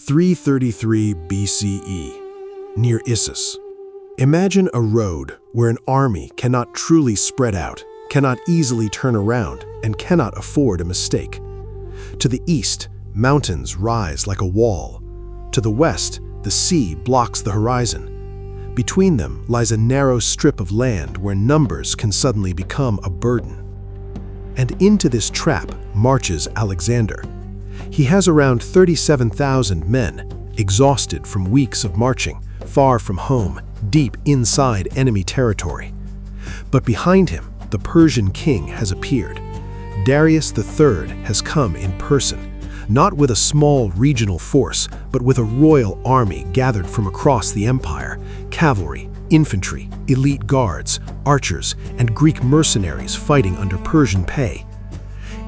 333 BCE, near Issus. Imagine a road where an army cannot truly spread out, cannot easily turn around, and cannot afford a mistake. To the east, mountains rise like a wall. To the west, the sea blocks the horizon. Between them lies a narrow strip of land where numbers can suddenly become a burden. And into this trap marches Alexander. He has around 37,000 men, exhausted from weeks of marching, far from home, deep inside enemy territory. But behind him, the Persian king has appeared. Darius III has come in person, not with a small regional force, but with a royal army gathered from across the empire, cavalry, infantry, elite guards, archers, and Greek mercenaries fighting under Persian pay.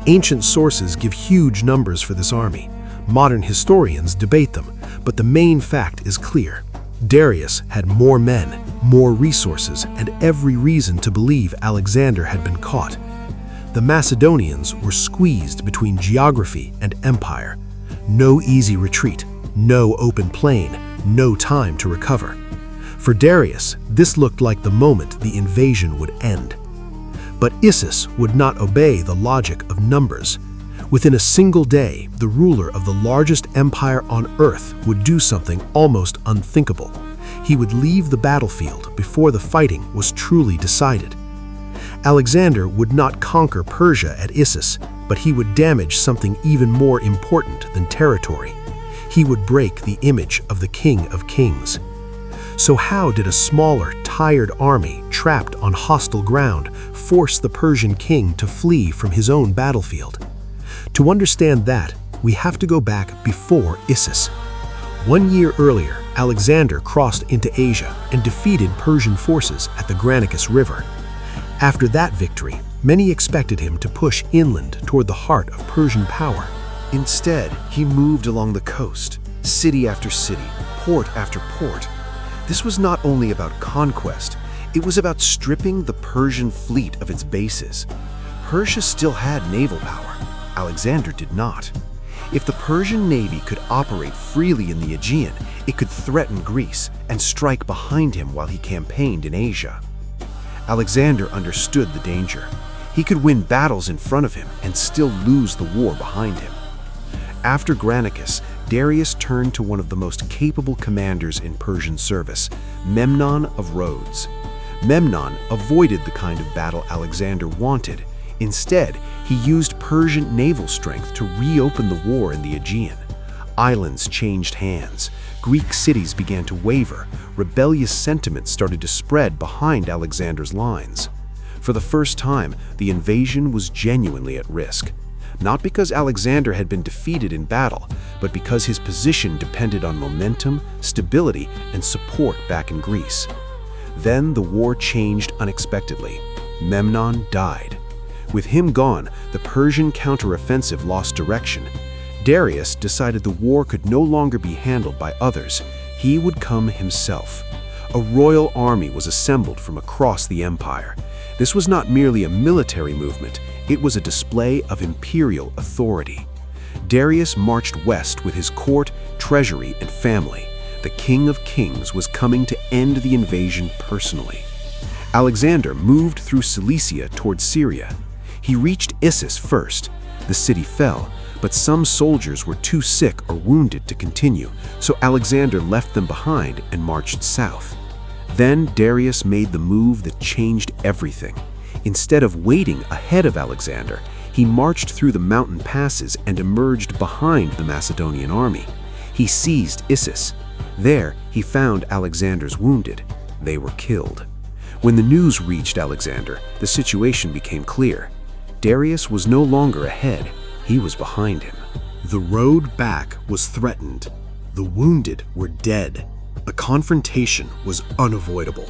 Ancient sources give huge numbers for this army. Modern historians debate them, but the main fact is clear. Darius had more men, more resources, and every reason to believe Alexander had been caught. The Macedonians were squeezed between geography and empire. No easy retreat, no open plain, no time to recover. For Darius, this looked like the moment the invasion would end. But Issus would not obey the logic of numbers. Within a single day, the ruler of the largest empire on earth would do something almost unthinkable. He would leave the battlefield before the fighting was truly decided. Alexander would not conquer Persia at Issus, but he would damage something even more important than territory. He would break the image of the King of Kings. So how did a smaller, tired army trapped on hostile ground force the Persian king to flee from his own battlefield? To understand that, we have to go back before Issus. 1 year earlier, Alexander crossed into Asia and defeated Persian forces at the Granicus River. After that victory, many expected him to push inland toward the heart of Persian power. Instead, he moved along the coast, city after city, port after port. This was not only about conquest, it was about stripping the Persian fleet of its bases. Persia still had naval power. Alexander did not. If the Persian navy could operate freely in the Aegean, it could threaten Greece and strike behind him while he campaigned in Asia. Alexander understood the danger. He could win battles in front of him and still lose the war behind him. After Granicus, Darius turned to one of the most capable commanders in Persian service, Memnon of Rhodes. Memnon avoided the kind of battle Alexander wanted. Instead, he used Persian naval strength to reopen the war in the Aegean. Islands changed hands. Greek cities began to waver. Rebellious sentiments started to spread behind Alexander's lines. For the first time, the invasion was genuinely at risk. Not because Alexander had been defeated in battle, but because his position depended on momentum, stability, and support back in Greece. Then the war changed unexpectedly. Memnon died. With him gone, the Persian counteroffensive lost direction. Darius decided the war could no longer be handled by others. He would come himself. A royal army was assembled from across the empire. This was not merely a military movement, it was a display of imperial authority. Darius marched west with his court, treasury, and family. The King of Kings was coming to end the invasion personally. Alexander moved through Cilicia toward Syria. He reached Issus first. The city fell, but some soldiers were too sick or wounded to continue, so Alexander left them behind and marched south. Then Darius made the move that changed everything. Instead of waiting ahead of Alexander, he marched through the mountain passes and emerged behind the Macedonian army. He seized Issus. There, he found Alexander's wounded. They were killed. When the news reached Alexander, the situation became clear. Darius was no longer ahead, he was behind him. The road back was threatened. The wounded were dead. A confrontation was unavoidable.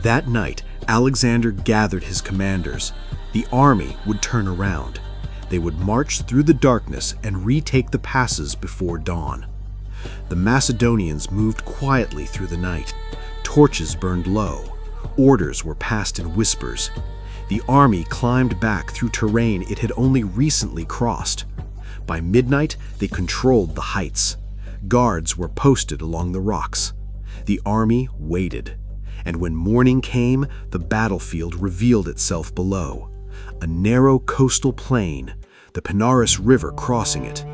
That night, Alexander gathered his commanders. The army would turn around. They would march through the darkness and retake the passes before dawn. The Macedonians moved quietly through the night. Torches burned low. Orders were passed in whispers. The army climbed back through terrain it had only recently crossed. By midnight, they controlled the heights. Guards were posted along the rocks. The army waited, and when morning came, the battlefield revealed itself below. A narrow coastal plain, the Phalanx River crossing it,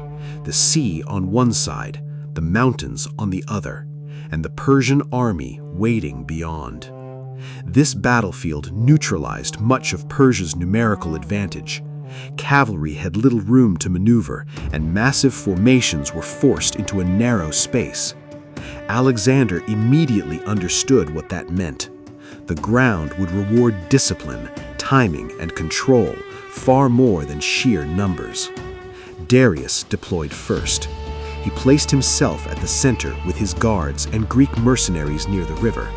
the sea on one side, the mountains on the other, and the Persian army waiting beyond. This battlefield neutralized much of Persia's numerical advantage. Cavalry had little room to maneuver, and massive formations were forced into a narrow space. Alexander immediately understood what that meant. The ground would reward discipline, timing, and control far more than sheer numbers. Darius deployed first. He placed himself at the center with his guards and Greek mercenaries near the river.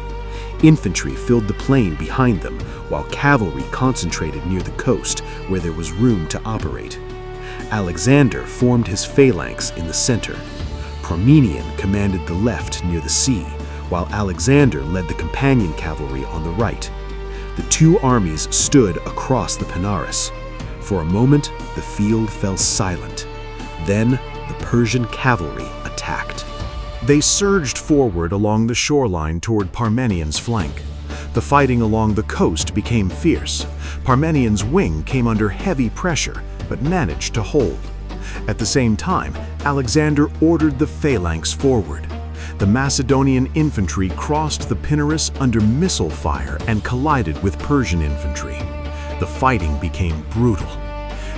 Infantry filled the plain behind them, while cavalry concentrated near the coast, where there was room to operate. Alexander formed his phalanx in the center. Parmenion commanded the left near the sea, while Alexander led the companion cavalry on the right. The two armies stood across the Phalanx. For a moment, the field fell silent. Then, the Persian cavalry attacked. They surged forward along the shoreline toward Parmenion's flank. The fighting along the coast became fierce. Parmenion's wing came under heavy pressure, but managed to hold. At the same time, Alexander ordered the phalanx forward. The Macedonian infantry crossed the Phalanx under missile fire and collided with Persian infantry. The fighting became brutal.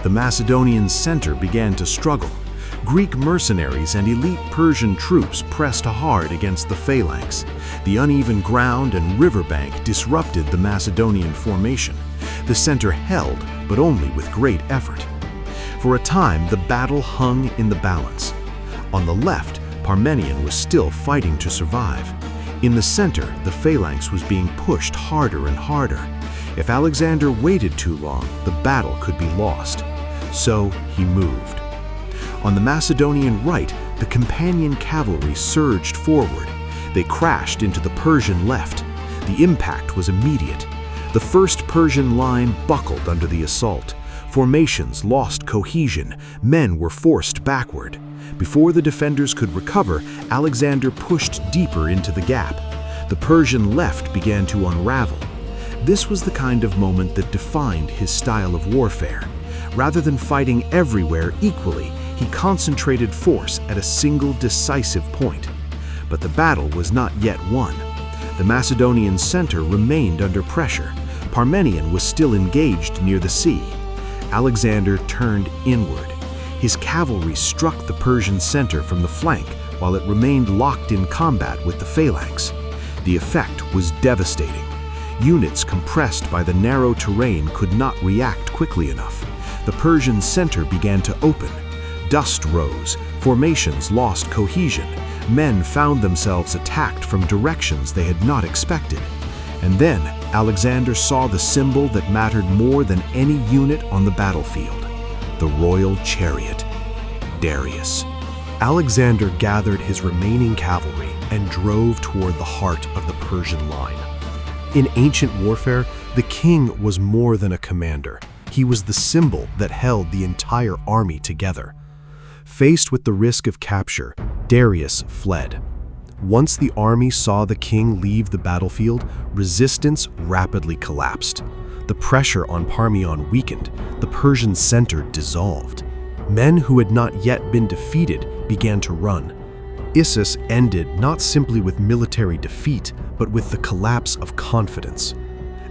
The Macedonian center began to struggle. Greek mercenaries and elite Persian troops pressed hard against the phalanx. The uneven ground and riverbank disrupted the Macedonian formation. The center held, but only with great effort. For a time, the battle hung in the balance. On the left, Parmenion was still fighting to survive. In the center, the phalanx was being pushed harder and harder. If Alexander waited too long, the battle could be lost. So he moved. On the Macedonian right, the companion cavalry surged forward. They crashed into the Persian left. The impact was immediate. The first Persian line buckled under the assault. Formations lost cohesion. Men were forced backward. Before the defenders could recover, Alexander pushed deeper into the gap. The Persian left began to unravel. This was the kind of moment that defined his style of warfare. Rather than fighting everywhere equally, he concentrated force at a single decisive point. But the battle was not yet won. The Macedonian center remained under pressure. Parmenion was still engaged near the sea. Alexander turned inward. His cavalry struck the Persian center from the flank while it remained locked in combat with the phalanx. The effect was devastating. Units compressed by the narrow terrain could not react quickly enough. The Persian center began to open. Dust rose, formations lost cohesion, men found themselves attacked from directions they had not expected. And then Alexander saw the symbol that mattered more than any unit on the battlefield, the royal chariot, Darius. Alexander gathered his remaining cavalry and drove toward the heart of the Persian line. In ancient warfare, the king was more than a commander. He was the symbol that held the entire army together. Faced with the risk of capture, Darius fled. Once the army saw the king leave the battlefield, resistance rapidly collapsed. The pressure on Parmenion weakened, the Persian center dissolved. Men who had not yet been defeated began to run. Issus ended not simply with military defeat, but with the collapse of confidence.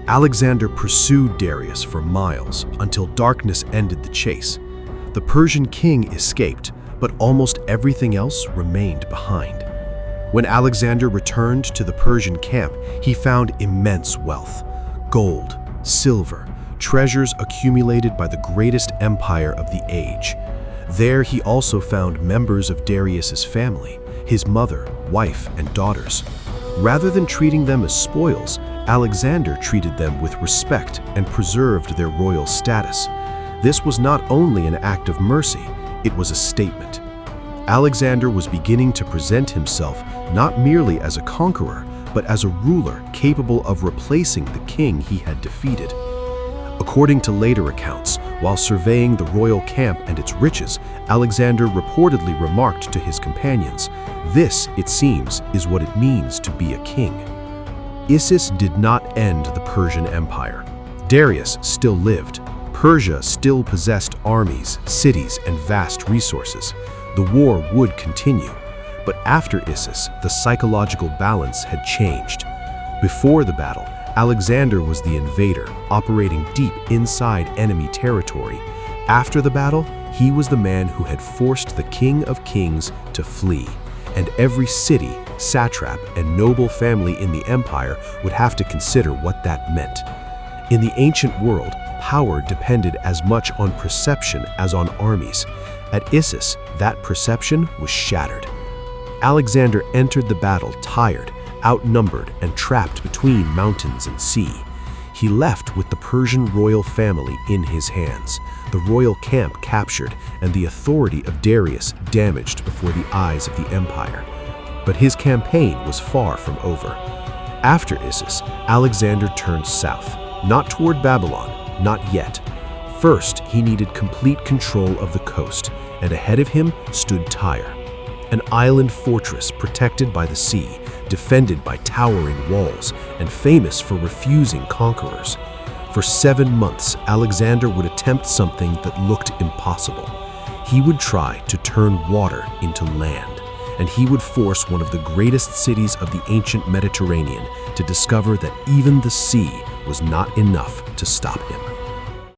Alexander pursued Darius for miles until darkness ended the chase. The Persian king escaped, but almost everything else remained behind. When Alexander returned to the Persian camp, he found immense wealth: gold, silver, treasures accumulated by the greatest empire of the age. There he also found members of Darius's family, his mother, wife, and daughters. Rather than treating them as spoils, Alexander treated them with respect and preserved their royal status. This was not only an act of mercy, it was a statement. Alexander was beginning to present himself not merely as a conqueror, but as a ruler capable of replacing the king he had defeated. According to later accounts, while surveying the royal camp and its riches, Alexander reportedly remarked to his companions, This, it seems, is what it means to be a king. Isis did not end the Persian Empire. Darius still lived. Persia still possessed armies, cities, and vast resources. The war would continue. But after Isis, the psychological balance had changed. Before the battle, Alexander was the invader, operating deep inside enemy territory. After the battle, he was the man who had forced the King of Kings to flee. And every city, satrap, and noble family in the empire would have to consider what that meant. In the ancient world, power depended as much on perception as on armies. At Issus, that perception was shattered. Alexander entered the battle tired, outnumbered, and trapped between mountains and sea. He left with the Persian royal family in his hands, the royal camp captured, and the authority of Darius damaged before the eyes of the empire. But his campaign was far from over. After Issus, Alexander turned south, not toward Babylon, not yet. First, he needed complete control of the coast, and ahead of him stood Tyre, an island fortress protected by the sea, defended by towering walls, and famous for refusing conquerors. For 7 months, Alexander would attempt something that looked impossible. He would try to turn water into land, and he would force one of the greatest cities of the ancient Mediterranean to discover that even the sea was not enough to stop him.